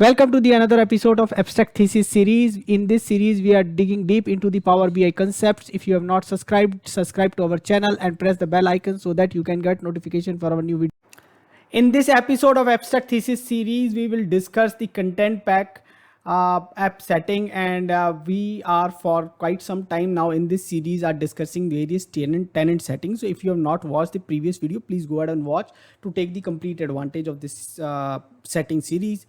Welcome to the another episode of Abstract Thesis series. In this series, we are digging deep into the Power BI concepts. If you have not subscribed, subscribe to our channel and press the bell icon so that you can get notification for our new video. In this episode of Abstract Thesis series, we will discuss the content pack app setting, and we are for quite some time now in this series are discussing various tenant settings. So if you have not watched the previous video, please go ahead and watch to take the complete advantage of this setting series.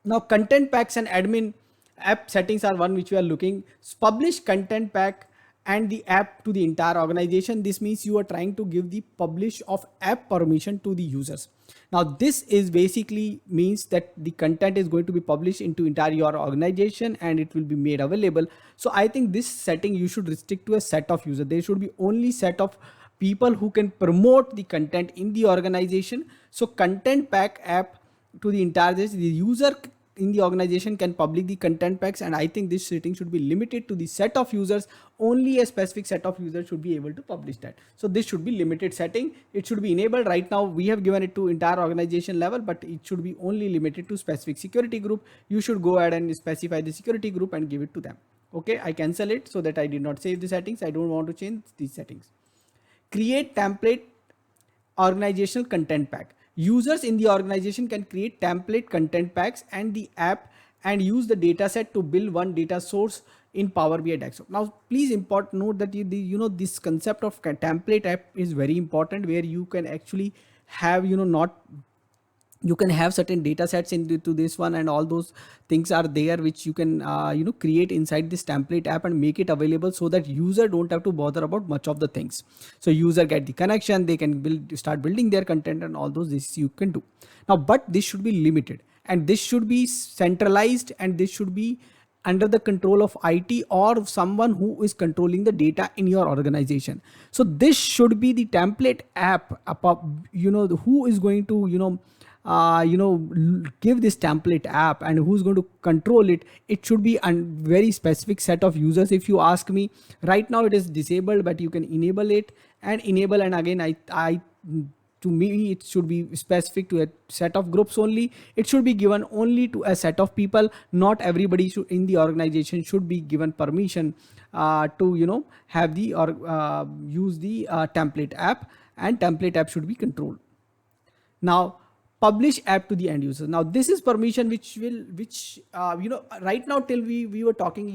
Now content packs and admin app settings are one which we are looking. Publish content pack and the app to the entire organization. This means you are trying to give the publish of app permission to the users. Now this is basically means that the content is going to be published into entire your organization and it will be made available. So I think this setting you should restrict to a set of users. There should be only set of people who can promote the content in the organization. So content pack app to the entire the user in the organization can publish the content packs, and I think this setting should be limited to the set of users. Only a specific set of users should be able to publish that. So this should be limited setting. It should be enabled. Right now we have given it to entire organization level, but it should be only limited to specific security group. You should go ahead and specify the security group and give it to them. Okay, I cancel it so that I did not save the settings. I don't want to change these settings. Create template organizational content pack. Users in the organization can create template content packs and the app and use the dataset to build one data source in Power BI Desktop. Now, please note that this concept of template app is very important, where you can actually have you can have certain data sets into this one, and all those things are there which you can create inside this template app and make it available so that user don't have to bother about much of the things. So user get the connection, they can start building their content, and all those this you can do. Now, but this should be limited and this should be centralized, and this should be under the control of IT or someone who is controlling the data in your organization. So this should be the template app, who is going to give this template app and who's going to control it. It should be a very specific set of users. If you ask me, right now it is disabled, but you can enable it and enable, and again I to me it should be specific to a set of groups only. It should be given only to a set of people. Not everybody should in the organization should be given permission to have the or use the template app, and template app should be controlled. Now publish app to the end users. Now this is permission which right now till we were talking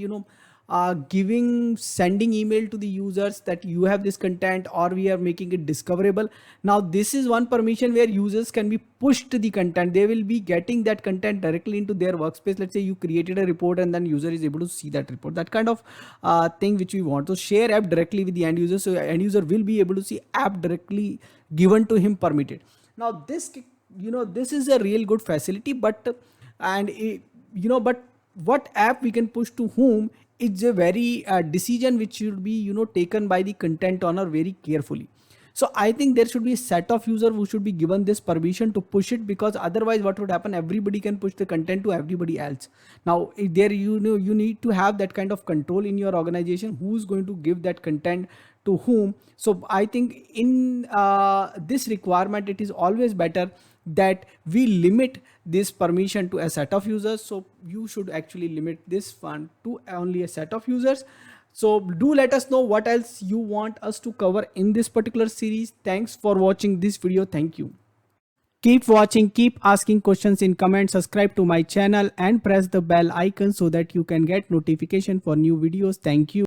sending email to the users that you have this content, or we are making it discoverable. Now this is one permission where users can be pushed the content. They will be getting that content directly into their workspace. Let's say you created a report and then user is able to see that report. That kind of thing which we want to share app directly with the end user, so end user will be able to see app directly given to him permitted. Now this this is a real good facility, but what app we can push to whom is a very decision which should be taken by the content owner very carefully. So I think there should be a set of user who should be given this permission to push it, because otherwise what would happen, everybody can push the content to everybody else. Now there you need to have that kind of control in your organization, who's going to give that content to whom. So I think in this requirement it is always better that we limit this permission to a set of users. So you should actually limit this one to only a set of users. So do let us know what else you want us to cover in this particular series. Thanks for watching this video. Thank you. Keep watching, keep asking questions in comments, subscribe to my channel and press the bell icon so that you can get notification for new videos. Thank you.